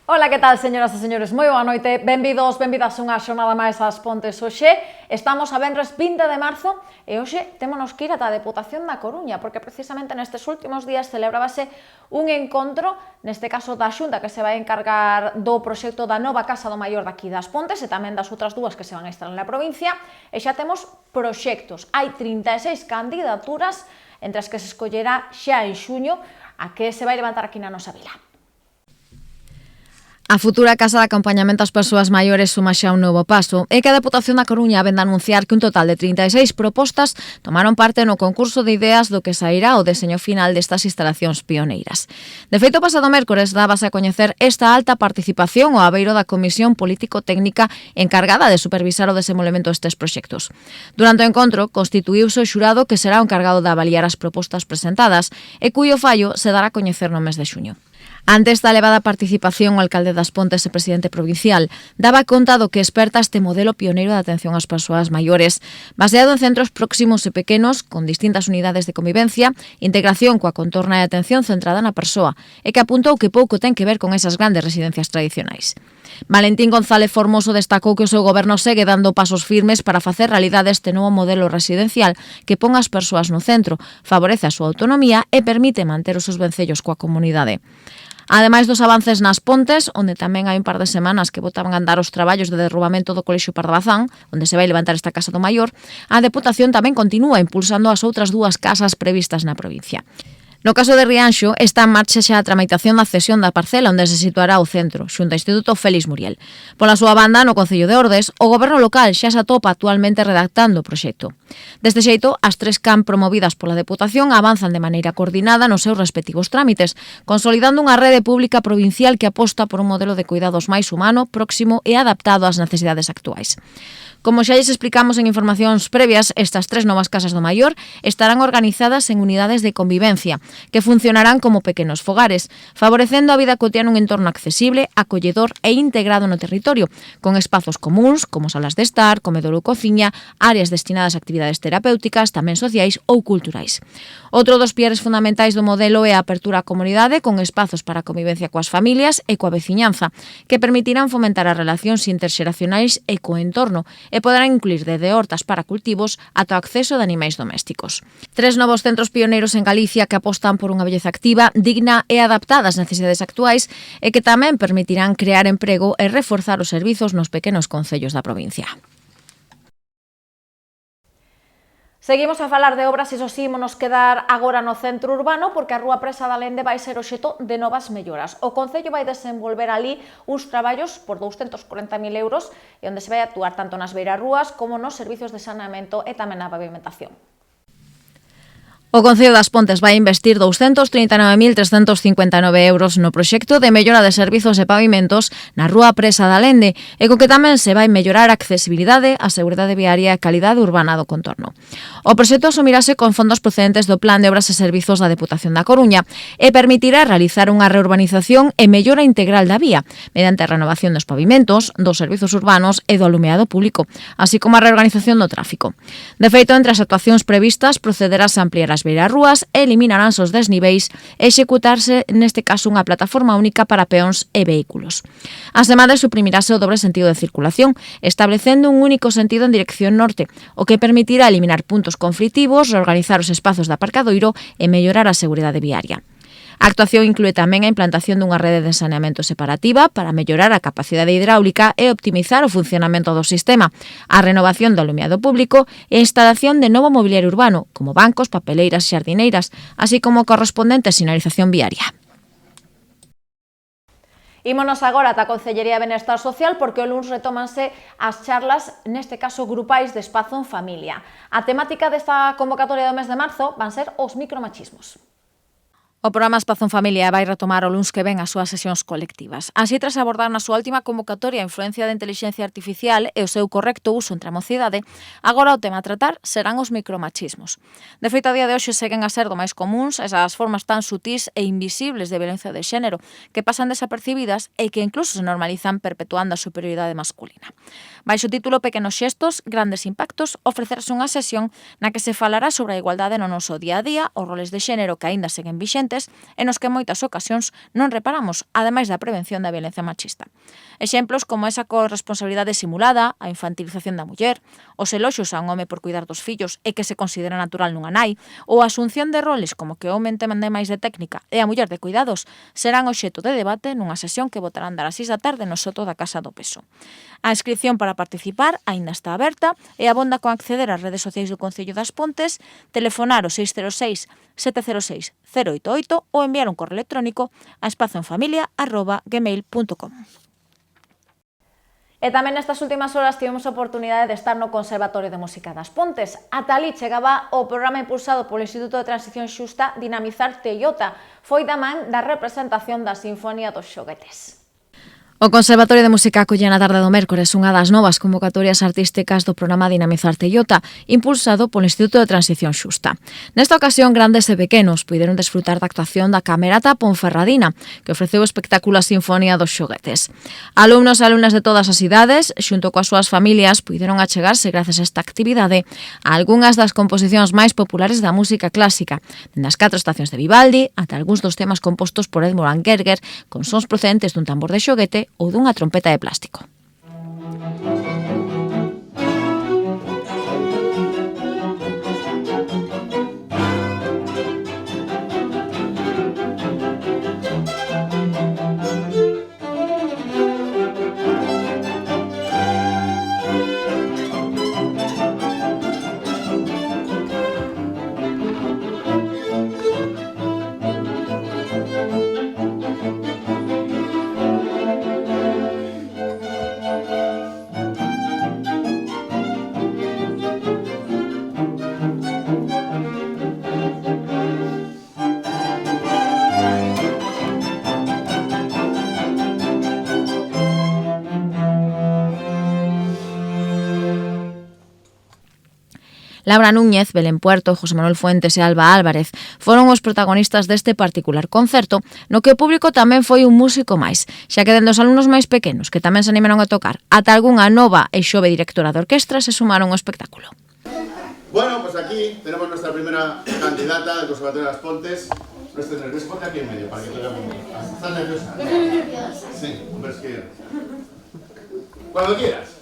Ola, que tal, señoras e señores? Moi boa noite, benvidos, benvidas unha xornada máis ás Pontes. Hoxe estamos a venres 20 de marzo e hoxe témonos que ir ata a Deputación da Coruña, porque precisamente nestes últimos días celebrábase un encontro, neste caso da Xunta, que se vai encargar do proxecto da nova Casa do Maior daqui das Pontes e tamén das outras dúas que se van a instalar na provincia, e xa temos proxectos. Hai 36 candidaturas, entre as que se escollerá xa en xuño a que se vai levantar aquí na nosa vila. A futura Casa de Acompañamento ás Persoas Maiores suma xa un novo paso e que a Deputación da Coruña vende a anunciar que un total de 36 propostas tomaron parte no concurso de ideas do que sairá o deseño final destas instalacións pioneiras. De feito, o pasado mércores dábase a coñecer esta alta participación ao abeiro da Comisión Político-Técnica encargada de supervisar o desenvolvemento destes proxectos. Durante o encontro, constituíuse o xurado que será o encargado de avaliar as propostas presentadas e cuyo fallo se dará a coñecer no mes de xuño. Ante esta elevada participación, o alcalde das Pontes e presidente provincial daba conta do que esperta este modelo pioneiro de atención ás persoas maiores, baseado en centros próximos e pequenos, con distintas unidades de convivencia, integración coa contorna e atención centrada na persoa, e que apuntou que pouco ten que ver con esas grandes residencias tradicionais. Valentín González Formoso destacou que o seu goberno segue dando pasos firmes para facer realidade este novo modelo residencial que pon as persoas no centro, favorece a súa autonomía e permite manter os seus vencellos coa comunidade. Ademais dos avances nas Pontes, onde tamén hai un par de semanas que botaban a andar os traballos de derrubamento do Colexio Pardabazán, onde se vai levantar esta Casa do Maior, a Deputación tamén continúa impulsando as outras dúas casas previstas na provincia. No caso de Rianxo, está en marcha xa a tramitación da cesión da parcela onde se situará o centro, xunto ao Instituto Félix Muriel. Pola súa banda, no Concello de Ordes, o Goberno local xa se atopa actualmente redactando o proxecto. Deste xeito, as tres CAM promovidas pola Deputación avanzan de maneira coordinada nos seus respectivos trámites, consolidando unha rede pública provincial que aposta por un modelo de cuidados máis humano, próximo e adaptado ás necesidades actuais. Como xa lles explicamos en informacións previas, estas tres novas casas do Maior estarán organizadas en unidades de convivencia, que funcionarán como pequenos fogares, favorecendo a vida cotidiana un entorno accesible, acolledor e integrado no territorio, con espazos comuns, como salas de estar, comedor ou cociña, áreas destinadas a actividades terapéuticas, tamén sociais ou culturais. Outro dos piares fundamentais do modelo é a apertura á comunidade con espazos para a convivencia coas familias e coa veciñanza, que permitirán fomentar as relacións interxeracionais e co entorno, e poderán incluir desde hortas para cultivos ata o acceso de animais domésticos. Tres novos centros pioneiros en Galicia que apostan por unha belleza activa, digna e adaptada ás necesidades actuais e que tamén permitirán crear emprego e reforzar os servizos nos pequenos concellos da provincia. Seguimos a falar de obras, iso sí, ímonos quedar agora no centro urbano, porque a Rúa Presa da Lende vai ser obxecto de novas melloras. O Concello vai desenvolver ali uns traballos por 240.000 euros e onde se vai actuar tanto nas beirarrúas como nos servizos de saneamento e tamén na pavimentación. O Concello das Pontes vai investir 239.359 euros no proxecto de mellora de servizos e pavimentos na Rúa Presa da Lende e co que tamén se vai mellorar a accesibilidade, a seguridade viaria e a calidade urbana do contorno. O proxecto asumirase con fondos procedentes do Plan de Obras e Servizos da Deputación da Coruña e permitirá realizar unha reurbanización e mellora integral da vía mediante a renovación dos pavimentos, dos servizos urbanos e do alumeado público, así como a reorganización do tráfico. De feito, entre as actuacións previstas procederase a ampliar as beirarrúas e eliminaránse os desniveis e executarse, neste caso, unha plataforma única para peóns e vehículos. Ademais, suprimirase o dobre sentido de circulación, establecendo un único sentido en dirección norte, o que permitirá eliminar puntos conflitivos, reorganizar os espazos de aparcadoiro e mellorar a seguridade viaria. A actuación inclúe tamén a implantación dunha rede de saneamento separativa para mellorar a capacidade hidráulica e optimizar o funcionamento do sistema, a renovación do alumeado público e a instalación de novo mobiliario urbano, como bancos, papeleiras e xardineiras, así como a correspondente sinalización viaria. Ímonos agora ata a Concellería de Benestar Social porque o luns retómanse as charlas, neste caso grupais de espazo en familia. A temática desta convocatoria do mes de marzo van ser os micromachismos. O programa Espazo en Familia vai retomar o luns que ven as súas sesións colectivas. Así, tras abordar na súa última convocatoria a influencia da inteligencia artificial e o seu correcto uso entre a mocidade, agora o tema a tratar serán os micromachismos. De feito, a día de hoxe seguen a ser do máis comuns esas formas tan sutís e invisibles de violencia de xénero que pasan desapercibidas e que incluso se normalizan perpetuando a superioridade masculina. Baixo o título Pequenos xestos, grandes impactos, ofrecerse unha sesión na que se falará sobre a igualdade no noso día a día, os roles de xénero que aínda seguen vixentes adolescentes e nos que en moitas ocasións non reparamos, ademais da prevención da violencia machista. Exemplos como esa corresponsabilidade simulada, a infantilización da muller, os eloxos a un home por cuidar dos fillos e que se considera natural nunha nai, ou a asunción de roles como que o home entende máis de técnica e a muller de cuidados serán obxecto de debate nunha sesión que votarán dar ás 6 da tarde no soto da Casa do Peso. A inscripción para participar aínda está aberta e abonda con acceder ás redes sociais do Concello das Pontes, telefonar o 606 706 088 ou enviar un correo electrónico a espazoenfamilia@gmail.com. E tamén nestas últimas horas tivemos a oportunidade de estar no Conservatorio de Música das Pontes. Ata ali chegaba o programa impulsado polo Instituto de Transición Xusta Dinamizar Tellota. Foi da man da representación da Sinfonía dos Xoguetes. O Conservatorio de Música acolle na tarde do mércores unha das novas convocatorias artísticas do programa Dinamizar Tellota, impulsado polo Instituto de Transición Xusta. Nesta ocasión, grandes e pequenos puideron desfrutar da actuación da Camerata Ponferradina, que ofreceu o espectáculo A Sinfonía dos Xoguetes. Alumnos e alumnas de todas as idades, xunto coas súas familias, puideron achegarse gracias a esta actividade a algunhas das composicións máis populares da música clásica, dende as 4 estacións de Vivaldi ata algúns dos temas compostos por Edmund Angerger, con sons procedentes dun tambor de xoguete ou dunha trompeta de plástico. Laura Núñez, Belén Puerto, José Manuel Fuentes e Alba Álvarez foron os protagonistas deste particular concerto, no que o público tamén foi un músico máis, xa que dende os alumnos máis pequenos, que tamén se animaron a tocar, ata algunha nova e xove directora de orquestra se sumaron ao espectáculo. Bueno, pues aquí tenemos nuestra primera candidata del Conservatorio de las Pontes. No estés nerviosa, ponte aquí en medio para que te veamos. ¿Estás nerviosa? Sí, hombre, es que... Cuando quieras.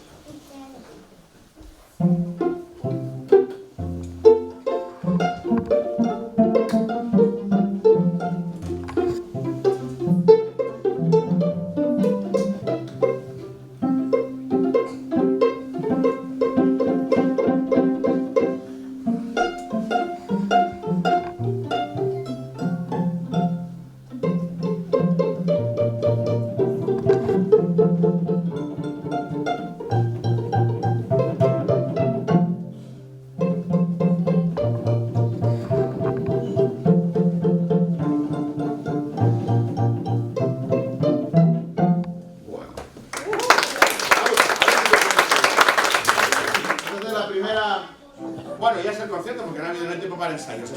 Bueno, ya es el concierto porque no hay tiempo para ensayos.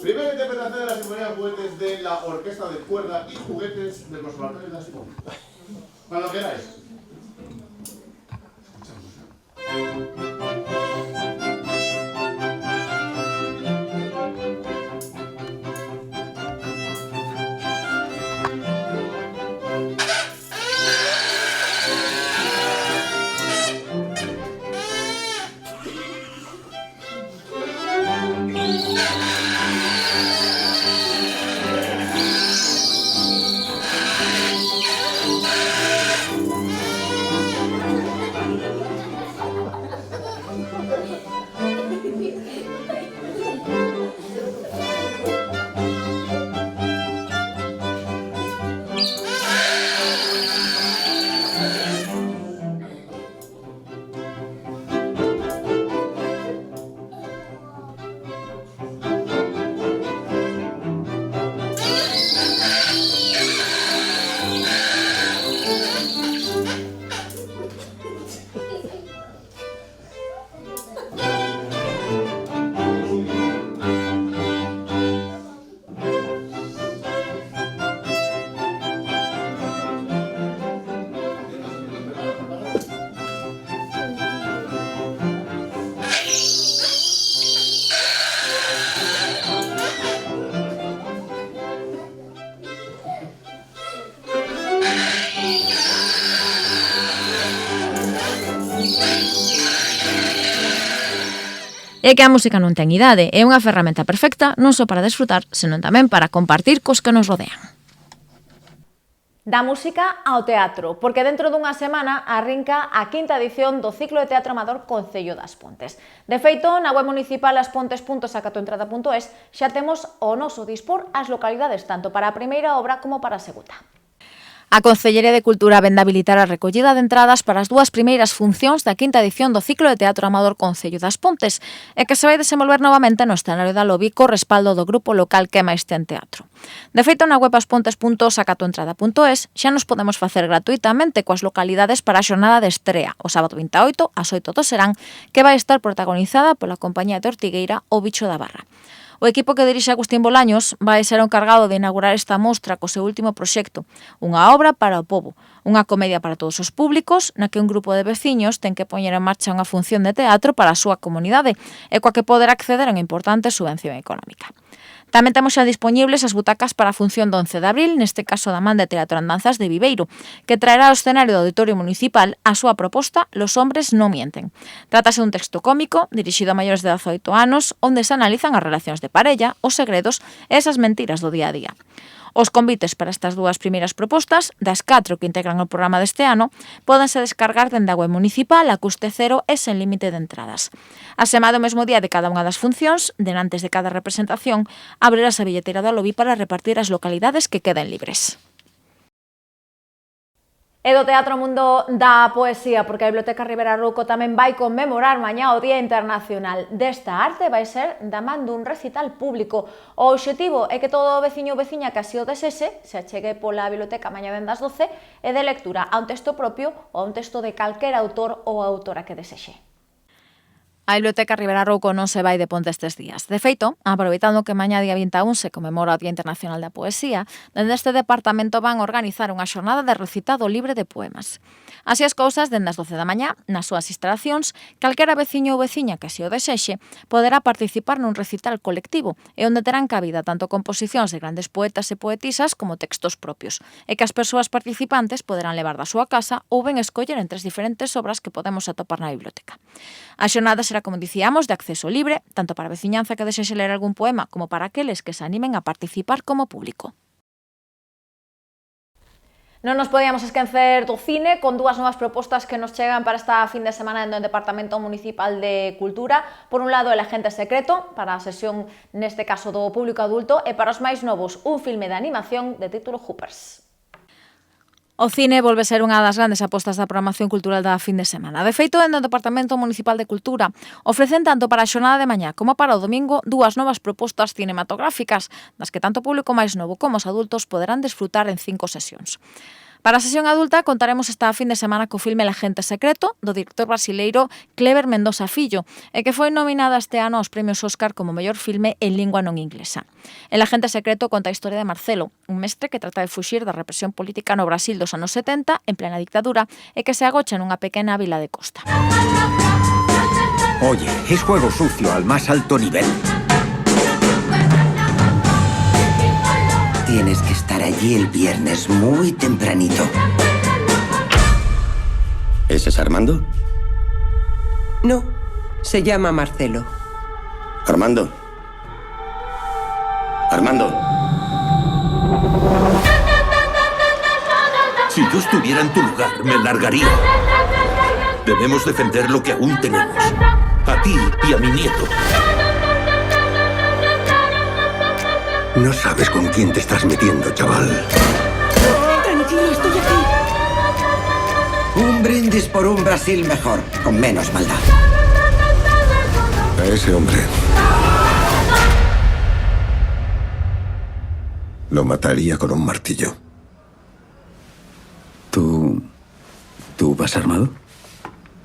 Primera interpretación de la Sinfonía de Juguetes de la Orquesta de Cuerda y Juguetes del Conservatorio de la Sinfonía. Cuando queráis. É que a música non ten idade, é unha ferramenta perfecta non só para desfrutar, senón tamén para compartir cos que nos rodean. Da música ao teatro, porque dentro dunha semana arrinca a quinta edición do ciclo de teatro amador Concello das Pontes. De feito, na web municipal aspontes.sacatoentrada.es xa temos o noso dispor as localidades tanto para a primeira obra como para a segunda. A Concellería de Cultura vende habilitar a recollida de entradas para as dúas primeiras funcións da quinta edición do ciclo de teatro amador Concello das Pontes e que se vai desenvolver novamente no escenario da Lobi co respaldo do grupo local que máis ten teatro. De feito, na web aspontes.sacatoentrada.es xa nos podemos facer gratuitamente coas localidades para a xornada de estrea, o sábado 28, ás 8 do Serán, que vai estar protagonizada pola compañía de Ortigueira O Bicho da Barra. O equipo que dirixe Agustín Bolaños vai ser o encargado de inaugurar esta mostra co seu último proxecto, unha obra para o pobo, unha comedia para todos os públicos, na que un grupo de veciños ten que poñer en marcha unha función de teatro para a súa comunidade e coa que poder acceder a unha importante subvención económica. Tamén temos xa disponibles as butacas para a función do 11 de abril, neste caso da man de Teatro Andanzas de Viveiro, que traerá ao escenario do Auditorio Municipal a súa proposta Los hombres no mienten. Trátase dun texto cómico dirixido a maiores de 18 anos, onde se analizan as relacións de parella, os segredos e esas mentiras do día a día. Os convites para estas dúas primeiras propostas, das 4 que integran o programa deste ano, pódense descargar dende a web municipal a custe cero e sen límite de entradas. A semana do mesmo día de cada unha das funcións, denantes de cada representación, abrirás a billeteira da Lobi para repartir as localidades que queden libres. E do Teatro Mundo da Poesía, porque a Biblioteca Ribera Rouco tamén vai conmemorar mañá o Día Internacional desta Arte, vai ser da man dun recital público. O obxectivo é que todo o veciño ou veciña que así o desexe se achegue pola biblioteca mañá ben das 12 e de lectura a un texto propio ou a un texto de calquera autor ou autora que desexe. A Biblioteca Ribera Rouco non se vai de ponte estes días. De feito, aproveitando que mañá día 21 se conmemora o Día Internacional da Poesía, dende este departamento van organizar unha xornada de recitado libre de poemas. Así as cousas, dende as 12 da mañá, nas súas instalacións, calquera veciño ou veciña que se o desexe poderá participar nun recital colectivo e onde terán cabida tanto composicións de grandes poetas e poetisas como textos propios, e que as persoas participantes poderán levar da súa casa ou ben escoller entre as diferentes obras que podemos atopar na biblioteca. A xornada será, como dicíamos, de acceso libre, tanto para a veciñanza que desexe ler algún poema como para aqueles que se animen a participar como público. Non nos podíamos esquecer do cine con dúas novas propostas que nos chegan para esta fin de semana no Departamento Municipal de Cultura. Por un lado, El agente secreto, para a sesión, neste caso, do público adulto, e para os máis novos, un filme de animación de título Hoopers. O cine volve ser unha das grandes apostas da programación cultural da fin de semana. De feito, no Departamento Municipal de Cultura ofrecen tanto para a xornada de mañá como para o domingo dúas novas propostas cinematográficas, das que tanto o público máis novo como os adultos poderán desfrutar en 5 sesións. Para a sesión adulta contaremos esta fin de semana co filme El agente secreto, do director brasileiro Cleber Mendoza Fillo, e que foi nominada este ano aos premios Óscar como mellor filme en lingua non inglesa. El agente secreto conta a historia de Marcelo, un mestre que trata de fuxir da represión política no Brasil dos anos 70, en plena dictadura, e que se agocha nunha pequena vila de costa. Oye, es juego sucio al más alto nivel. Tienes que estar allí el viernes muy tempranito. ¿Ese es Armando? No, se llama Marcelo. Armando. Armando. Si yo estuviera en tu lugar, me largaría. Debemos defender lo que aún tenemos. A ti y a mi nieto. No sabes con quién te estás metiendo, chaval. Tranquilo, estoy aquí. Un brindis por un Brasil mejor, con menos maldad. A ese hombre lo mataría con un martillo. ¿Tú vas armado?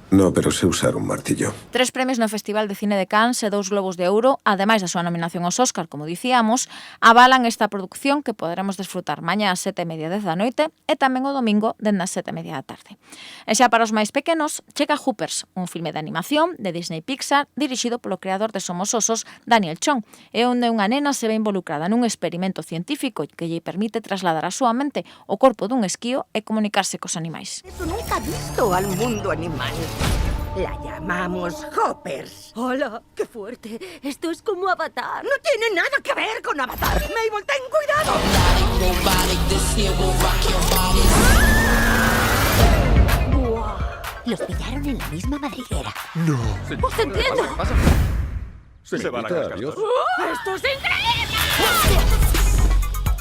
No, pero sé usar un martillo. 3 premios no Festival de Cine de Cannes e 2 Globos de Ouro, ademais da súa nominación aos Óscar, como dicíamos, avalan esta produción que poderemos desfrutar mañá ás 7:30 da noite e tamén o domingo dende as 7:30 da tarde. E xa para os máis pequenos, chega Hoopers, un filme de animación de Disney Pixar dirixido polo creador de Somos Osos, Daniel Chong, e onde unha nena se ve involucrada nun experimento científico que lle permite trasladar a súa mente o corpo dun esquío e comunicarse cos animais. Eso nunca ha visto al mundo animal. La llamamos Hoppers. ¡Hola! ¡Qué fuerte! Esto es como Avatar. No tiene nada que ver con Avatar. Mabel, ten cuidado. ¡Buah! Los pillaron en la misma madriguera. Os entiendo. Se va la cascabel. ¡Esto es increíble!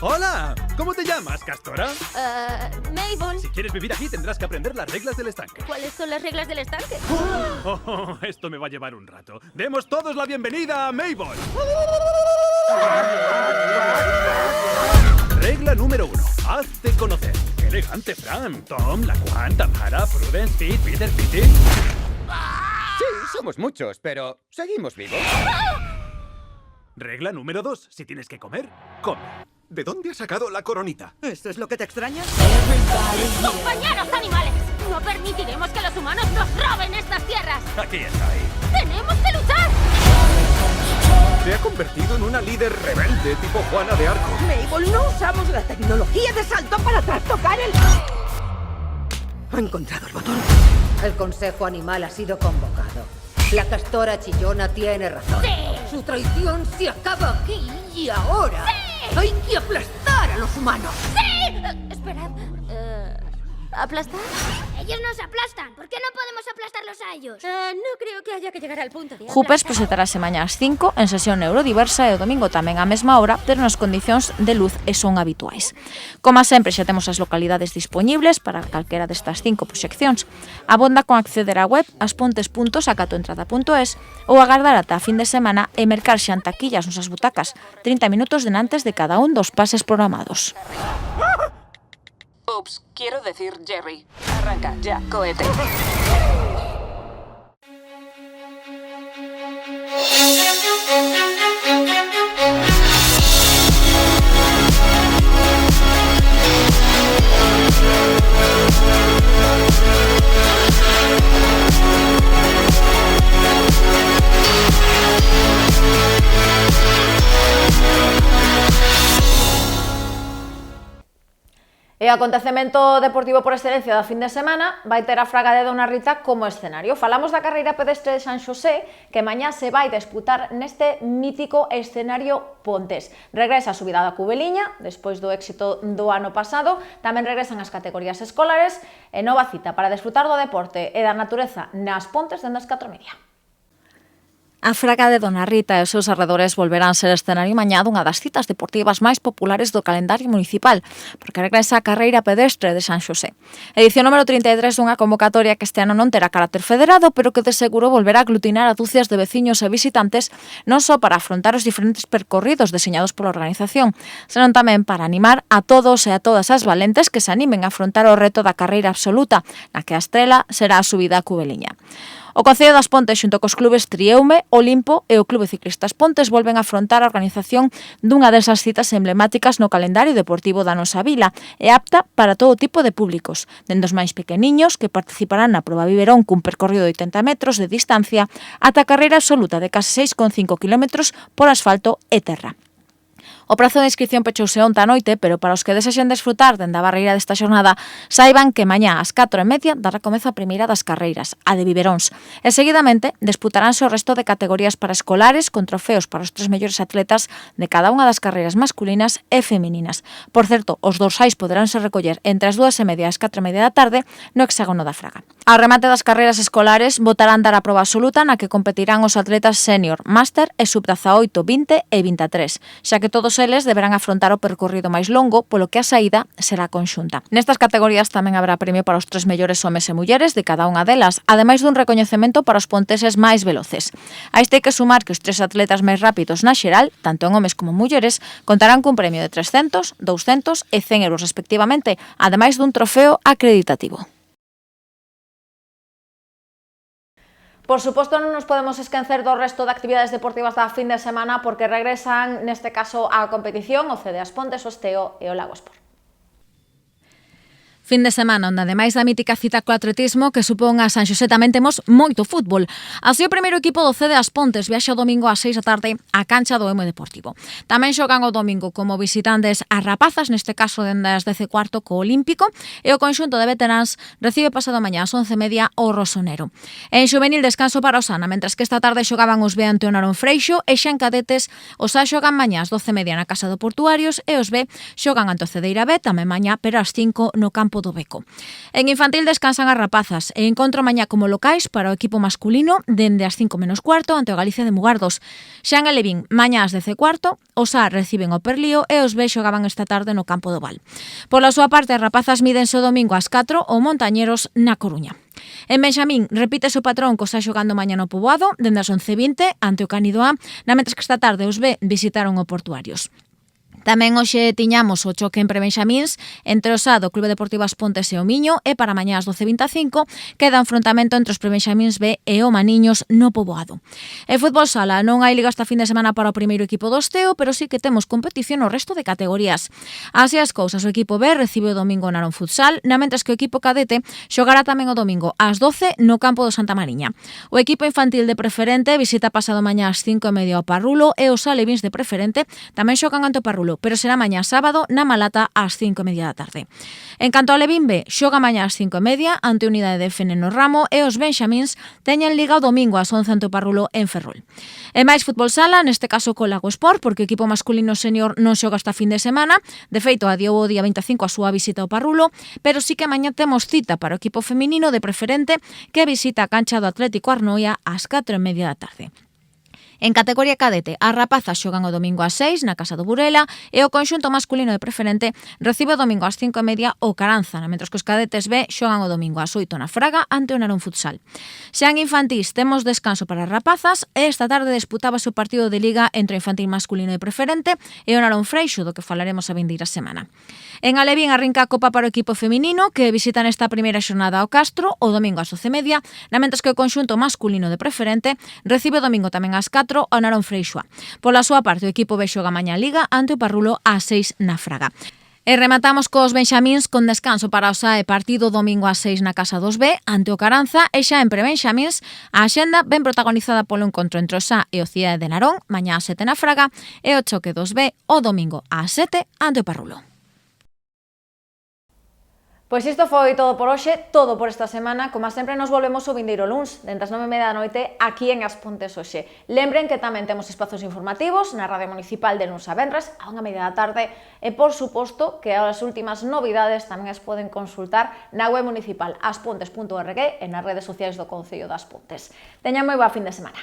¡Hola! ¿Cómo te llamas, Castora? Mabel, Si quieres vivir aquí tendrás que aprender las reglas del estanque. ¿cuáles son las reglas del estanque? Oh, esto me va a llevar un rato. ¡Demos todos la bienvenida a Mabel! Regla número 1. Hazte conocer. ¡Qué elegante, Fran! Tom, Laquan, Tamara, Prudence, Pete, Peter, Pete. Sí, somos muchos, pero seguimos vivos. Regla número 2. Si tienes que comer, come. ¿De dónde has sacado la coronita? ¿Esto es lo que te extraña? ¡Compañeros animales! ¡No permitiremos que los humanos nos roben estas tierras! Aquí estoy. ¡Tenemos que luchar! Se ha convertido en una líder rebelde tipo Juana de Arco. Mabel, no usamos la tecnología de salto para trastocar el... Ha encontrado el botón. El Consejo Animal ha sido convocado. La castora chillona tiene razón. ¡Sí! Su traición se acaba aquí y ahora. ¡Sí! Hay que aplastar a los humanos. ¡Sí! Esperad. ¿Aplastar? Ellos nos aplastan. ¿Por qué no podemos aplastarlos a ellos? No creo que haya que llegar al punto de Jupes presentarase mañá ás 5 en sesión neurodiversa e o domingo tamén á mesma hora, pero nas condicións de luz e son habituais. Como sempre, xa temos as localidades dispoñibles para calquera destas 5 proxeccións. Abonda con acceder á web aspontes.acatoentrada.es ou agardar ata a fin de semana e mercar xa en taquillas nosas butacas 30 minutos denantes de cada un dos pases programados. Ups, quiero decir Jerry. Arranca, ya, cohete. E o acontecemento deportivo por excelencia da fin de semana vai ter a Fraga de Dona Rita como escenario. Falamos da carreira pedestre de San Xosé, que mañá se vai disputar neste mítico escenario Pontes. Regresa a subida da Cubeliña, despois do éxito do ano pasado, tamén regresan as categorías escolares e nova cita para desfrutar do deporte e da natureza nas Pontes dende as 4:30. A Fraga de Dona Rita e os seus arredores volverán ser escenario mañá dunha das citas deportivas máis populares do calendario municipal, porque regresa a carreira pedestre de San Xosé. Edición número 33 dunha convocatoria que este ano non terá carácter federado, pero que de seguro volverá a aglutinar a dúcias de veciños e visitantes non só para afrontar os diferentes percorridos deseñados pola organización, senón tamén para animar a todos e a todas as valentes que se animen a afrontar o reto da carreira absoluta, na que a estrela será a subida a Cubeliña. O Concello das Pontes xunto cos clubes Trieume, Olimpo e o Clube Ciclistas Pontes volven a afrontar a organización dunha desas citas emblemáticas no calendario deportivo da nosa vila e apta para todo tipo de públicos, dende os máis pequeniños que participarán na proba Biberón cun percorrido de 80 metros de distancia ata a carreira absoluta de case 6,5 km por asfalto e terra. O prazo de inscripción pechouse onte a noite, pero para os que desexen desfrutar dende a barreira desta xornada, saiban que mañá ás 4:30 dará comezo a primeira das carreiras, a de Biberóns, e seguidamente disputaránse o resto de categorías para escolares con trofeos para os 3 mellores atletas de cada unha das carreiras masculinas e femininas. Por certo, os dorsais poderánse recoller entre as 2:30 e as 4:30 da tarde no hexágono da Fraga. Ao remate das carreiras escolares, botarán dar a proba absoluta na que competirán os atletas senior, máster e sub-18, 20 e 23, xa que todos eles deberán afrontar o percorrido máis longo, polo que a saída será conxunta. Nestas categorías tamén habrá premio para os 3 mellores homes e mulleres de cada unha delas, ademais dun recoñecemento para os ponteses máis veloces. A isto hai que sumar que os 3 atletas máis rápidos na xeral, tanto en homes como mulleres, contarán cun premio de 300, 200 e 100 euros respectivamente, ademais dun trofeo acreditativo. Por suposto, non nos podemos esquecer do resto de actividades deportivas da fin de semana porque regresan, neste caso, á competición o CD As Pontes, o Esteo e o Lago Sport. Fin de semana onde ademais da mítica cita co atletismo que supón a San Xosé tamén temos moito fútbol. Así o primeiro equipo do CD As Pontes viaxa o domingo ás 6 da tarde á cancha do Emo Deportivo. Tamén xogan o domingo como visitantes as Rapazas, neste caso dende as 10:15 co Olímpico, e o conxunto de veteráns recibe pasado mañá ás 11:30 o Rosonero. En xuvenil descanso para o Sana, mentres que esta tarde xogaban os B ante o Narón Freixo e xa en cadetes os A xogan mañá ás 12:30 na Casa do Portuarios e os B xogan ante o Cedeira B tamén mañá pero ás 5 no campo do Beco. En infantil descansan as Rapazas e encontro mañá como locais para o equipo masculino dende as 5:15 ante o Galicia de Mugardos. Xa en Alevín, mañá ás 10:15, os A reciben o Perlío e os B xogaban esta tarde no campo do Val. Pola súa parte, as Rapazas mídense o domingo ás 4 o Montañeros na Coruña. En Benxamín, repítese o patrón que está xogando mañá no Poboado dende as 11:20 ante o Cánido A, na mentres que esta tarde os B visitaron o Portuarios. Tamén hoxe tiñamos o choque en prebenxamíns entre o SA do Clube Deportivo As Pontes e o Miño e para mañá ás 12:25 queda un enfrontamento entre os prebenxamíns B e o Maniños no Poboado. En fútbol sala non hai liga esta fin de semana para o primeiro equipo do Esteo, pero sí que temos competición no resto de categorías. Así as cousas, o equipo B recibe o domingo o Narón Futsal, na mentres que o equipo cadete xogará tamén o domingo ás 12 no campo do Santa Mariña. O equipo infantil de Preferente visita pasado mañá ás 5:30 ao Parrulo e os alevins de Preferente tamén xogan ante o Parrulo, pero será mañá sábado na Malata ás 5:30 da tarde. En canto ao Levín B, xoga mañá ás 5:30 ante a Unidade de FN no Ramo e os Benxamíns teñen liga o domingo ás 11 ante o Parrulo en Ferrol. E máis fútbol sala, neste caso co Lago Sport, porque o equipo masculino senior non xoga esta fin de semana, de feito adiou o día 25 a súa visita ao Parrulo, pero sí que mañá temos cita para o equipo feminino de Preferente que visita a cancha do Atlético Arnoia ás 4:30 da tarde. En categoría cadete, as Rapazas xogan o domingo ás 6 na Casa do Burela e o conxunto masculino de Preferente recibe o domingo ás 5:30 o Caranza, mentres que os cadetes B xogan o domingo ás 8 na Fraga ante o Narón Futsal. Xa en infantís temos descanso para as Rapazas e esta tarde disputábase o partido de Liga entre o infantil masculino de Preferente e o Narón Freixo, do que falaremos a vindeira semana. En Alevín arrinca a Copa para o equipo feminino que visita nesta primeira xornada ao Castro o domingo ás 11:30, mentres que o conxunto masculino de Preferente recibe o domingo tamén ás 4 ao Narón Freixo. Pola súa parte, o equipo B xoga mañá Liga ante o Parrulo ás 6 na Fraga. E rematamos cos Benxamíns con descanso para o SAE partido domingo ás 6 na Casa dos B ante o Caranza e xa en prebenxamíns a axenda ben protagonizada polo encontro entre o SA e o Cidade de Narón mañá ás 7 na Fraga e o choque dos B o domingo ás 7 ante o Parrulo. Pois isto foi todo por hoxe, todo por esta semana. Como sempre nos volvemos o vindeiro luns, dende as 9:30 da noite, aquí en As Pontes hoxe. Lembren que tamén temos espazos informativos na Radio Municipal de luns a venres, a 1:30 da tarde, e por suposto que as últimas novidades tamén as poden consultar na web municipal aspontes.org e nas redes sociais do Concello das Pontes. Teñan moi boa fin de semana.